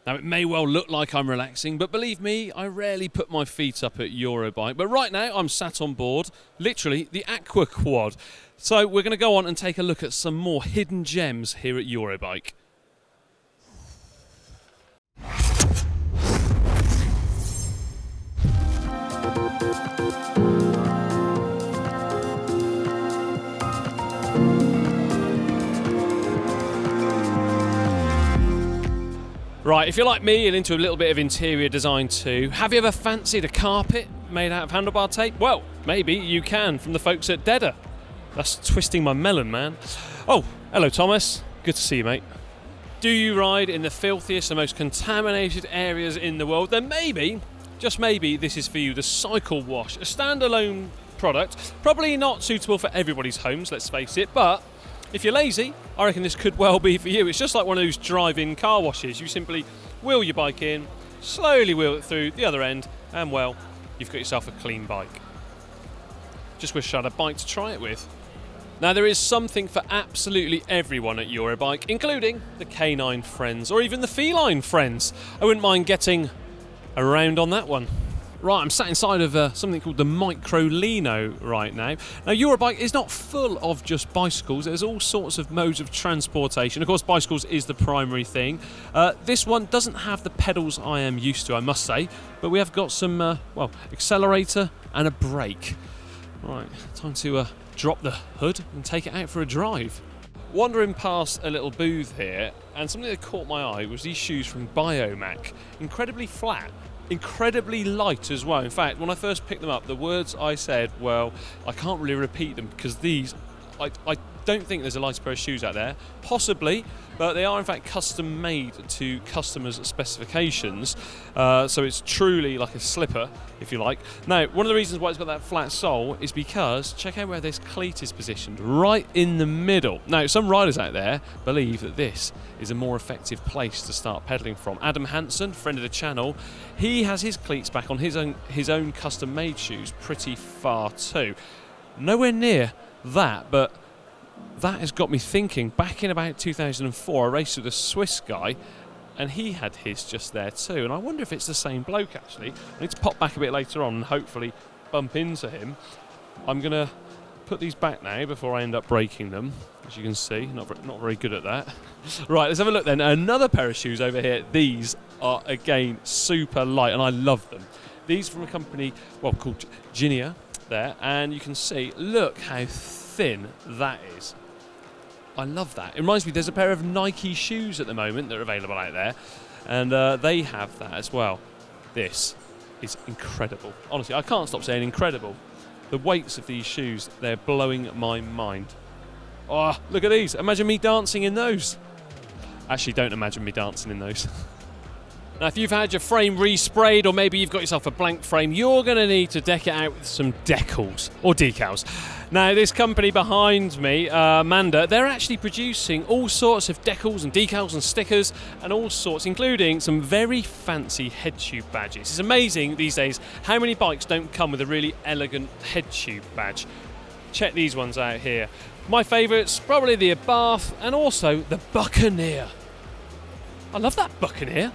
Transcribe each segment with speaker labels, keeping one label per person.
Speaker 1: Now, it may well look like I'm relaxing, but believe me, I rarely put my feet up at Eurobike. But right now, I'm sat on board, literally, the Aqua Quad. So we're going to go on and take a look at some more hidden gems here at Eurobike. Right, if you're like me and into a little bit of interior design too, have you ever fancied a carpet made out of handlebar tape? Well, maybe you can from the folks at Dedder. That's twisting my melon, man. Oh, hello Thomas. Good to see you, mate. Do you ride in the filthiest and most contaminated areas in the world? Then maybe, just maybe, this is for you, the Cycle Wash. A standalone product, probably not suitable for everybody's homes, let's face it, but if you're lazy, I reckon this could well be for you. It's just like one of those drive-in car washes. You simply wheel your bike in, slowly wheel it through the other end, and well, you've got yourself a clean bike. Just wish I had a bike to try it with. Now, there is something for absolutely everyone at Eurobike, including the canine friends, or even the feline friends. I wouldn't mind getting around on that one. Right, I'm sat inside of something called the Microlino right now. Now, Eurobike is not full of just bicycles. There's all sorts of modes of transportation. Of course, bicycles is the primary thing. This one doesn't have the pedals I am used to, I must say, but we have got some, well, accelerator and a brake. Right, time to drop the hood and take it out for a drive. Wandering past a little booth here, and something that caught my eye was these shoes from Biomech. Incredibly flat. Incredibly light as well. In fact, when I first picked them up, the words I said, well, I can't really repeat them because these, I don't think there's a lighter pair of shoes out there. Possibly, but they are in fact custom made to customers' specifications. So it's truly like a slipper, if you like. Now, one of the reasons why it's got that flat sole is because, check out where this cleat is positioned, right in the middle. Now, some riders out there believe that this is a more effective place to start pedaling from. Adam Hansen, friend of the channel, he has his cleats back on his own custom-made shoes pretty far too. Nowhere near that, but that has got me thinking. Back in about 2004, I raced with a Swiss guy, and he had his just there too. And I wonder if it's the same bloke, actually. I need to pop back a bit later on and hopefully bump into him. I'm going to put these back now before I end up breaking them. As you can see, not very good at that. Right, let's have a look then. Another pair of shoes over here. These are, again, super light, and I love them. These from a company, well, called Ginia there, and you can see, look how thin that is. I love that. It reminds me, there's a pair of Nike shoes at the moment that are available out there, and they have that as well. This is incredible. Honestly, I can't stop saying incredible. The weights of these shoes, they're blowing my mind. Oh, look at these. Imagine me dancing in those. Actually, don't imagine me dancing in those. Now, if you've had your frame resprayed, or maybe you've got yourself a blank frame, you're going to need to deck it out with some decals, or decals. Now, this company behind me, Manda, they're actually producing all sorts of decals and decals and stickers and all sorts, including some very fancy head tube badges. It's amazing these days how many bikes don't come with a really elegant head tube badge. Check these ones out here. My favourites, probably the Abarth and also the Buccaneer. I love that Buccaneer.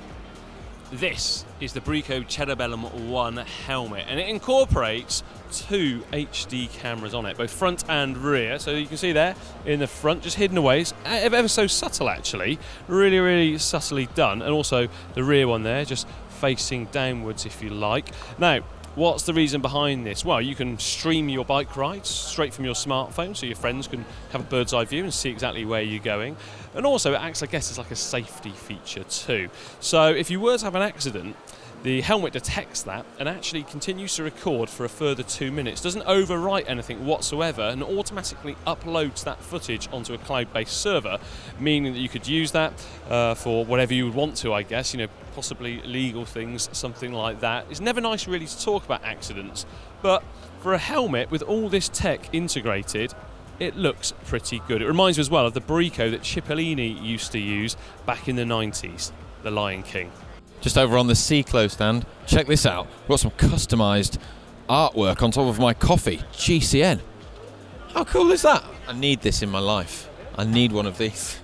Speaker 1: This is the Brico Cerebellum 1 helmet, and it incorporates 2 HD cameras on it, both front and rear. So you can see there in the front, just hidden away. It's ever so subtle, actually. Really, really subtly done. And also the rear one there, just facing downwards, if you like. Now, what's the reason behind this? Well, you can stream your bike rides straight from your smartphone, so your friends can have a bird's eye view and see exactly where you're going. And also, it acts, I guess, as like a safety feature too. So if you were to have an accident, the helmet detects that and actually continues to record for a further 2 minutes. Doesn't overwrite anything whatsoever and automatically uploads that footage onto a cloud-based server, meaning that you could use that for whatever you would want to, I guess, you know, possibly legal things, something like that. It's never nice really to talk about accidents, but for a helmet with all this tech integrated, it looks pretty good. It reminds me as well of the Brico that Cipollini used to use back in the 90s, the Lion King.
Speaker 2: Just over on the Cyclo stand, check this out. I've got some customised artwork on top of my coffee, GCN. How cool is that? I need this in my life. I need one of these.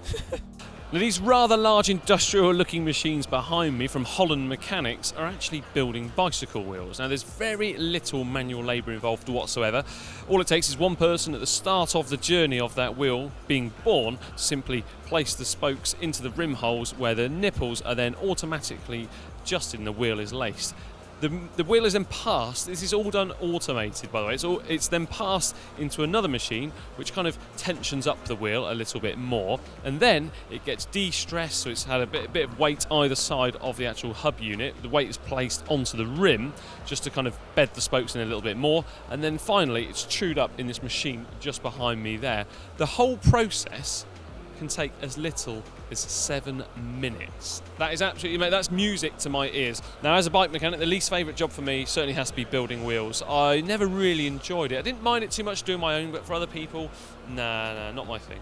Speaker 1: Now, these rather large industrial looking machines behind me from Holland Mechanics are actually building bicycle wheels. Now, there's very little manual labour involved whatsoever. All it takes is one person at the start of the journey of that wheel being born to simply place the spokes into the rim holes where the nipples are then automatically adjusted and the wheel is laced. The wheel is then passed. This is all done automated, by the way. It's then passed into another machine, which kind of tensions up the wheel a little bit more, and then it gets de-stressed. So it's had a bit of weight either side of the actual hub unit. The weight is placed onto the rim just to kind of bed the spokes in a little bit more, and then finally it's trued up in this machine just behind me there. The whole process can take as little as 7 minutes. That is absolutely, mate, that's music to my ears. Now, as a bike mechanic, the least favourite job for me certainly has to be building wheels. I never really enjoyed it. I didn't mind it too much doing my own, but for other people, nah, not my thing.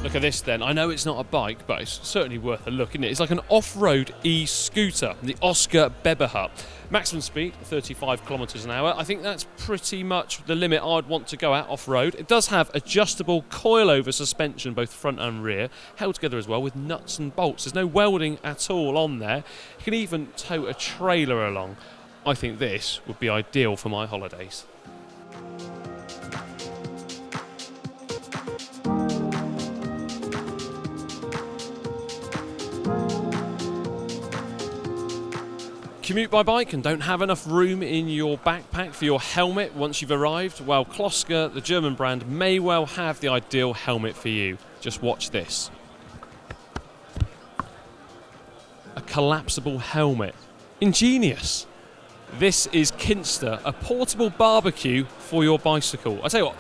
Speaker 1: Look at this then. I know it's not a bike, but it's certainly worth a look, isn't it? It's like an off-road e-scooter, the Oscar Beberhut. Maximum speed, 35 kilometres an hour. I think that's pretty much the limit I'd want to go at off-road. It does have adjustable coil-over suspension, both front and rear, held together as well with nuts and bolts. There's no welding at all on there. You can even tow a trailer along. I think this would be ideal for my holidays. Commute by bike and don't have enough room in your backpack for your helmet once you've arrived? Well, Kloska, the German brand, may well have the ideal helmet for you. Just watch this. A collapsible helmet. Ingenious. This is Kinster, a portable barbecue for your bicycle. I tell you what,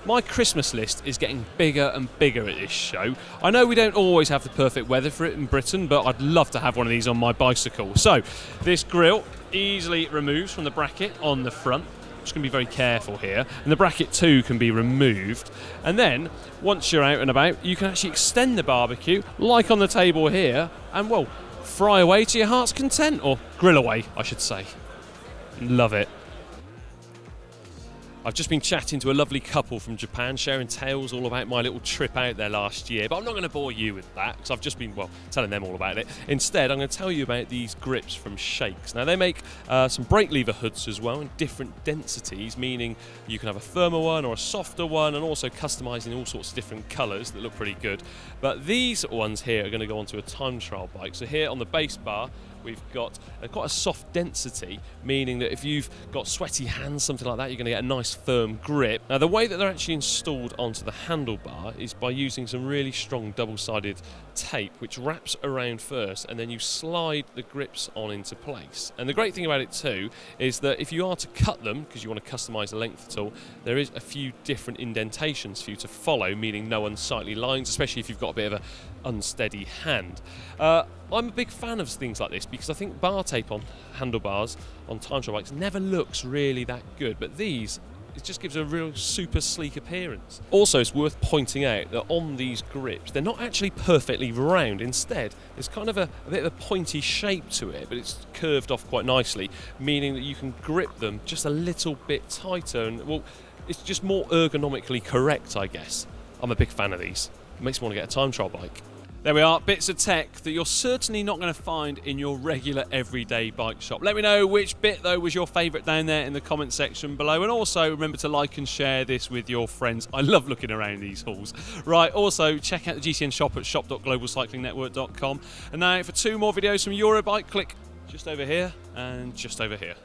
Speaker 1: my Christmas list is getting bigger and bigger at this show. I know we don't always have the perfect weather for it in Britain, but I'd love to have one of these on my bicycle. So, this grill easily removes from the bracket on the front. Just going to be very careful here. And the bracket too can be removed. And then, once you're out and about, you can actually extend the barbecue, like on the table here, and well, fry away to your heart's content, or grill away, I should say. Love it. I've just been chatting to a lovely couple from Japan, sharing tales all about my little trip out there last year, but I'm not going to bore you with that, because I've just been, well, telling them all about it. Instead, I'm going to tell you about these grips from Shakes. Now, they make some brake lever hoods as well in different densities, meaning you can have a firmer one or a softer one, and also customising all sorts of different colours that look pretty good. But these ones here are going to go onto a time trial bike. So here on the base bar, we've got quite a soft density, meaning that if you've got sweaty hands, something like that, you're going to get a nice firm grip. Now, the way that they're actually installed onto the handlebar is by using some really strong double-sided tape, which wraps around first, and then you slide the grips on into place. And the great thing about it too is that if you are to cut them, because you want to customise the length at all, there is a few different indentations for you to follow, meaning no unsightly lines, especially if you've got a bit of an unsteady hand. I'm a big fan of things like this because I think bar tape on handlebars on time trial bikes never looks really that good, but these, it just gives a real super sleek appearance. Also, it's worth pointing out that on these grips, they're not actually perfectly round. Instead, there's kind of a bit of a pointy shape to it, but it's curved off quite nicely, meaning that you can grip them just a little bit tighter, and well, it's just more ergonomically correct, I guess. I'm a big fan of these. It makes me want to get a time trial bike. There we are, bits of tech that you're certainly not going to find in your regular everyday bike shop. Let me know which bit though was your favourite down there in the comment section below, and also remember to like and share this with your friends. I love looking around these halls. Right, also check out the GCN shop at shop.globalcyclingnetwork.com. And now for 2 more videos from Eurobike, click just over here and just over here.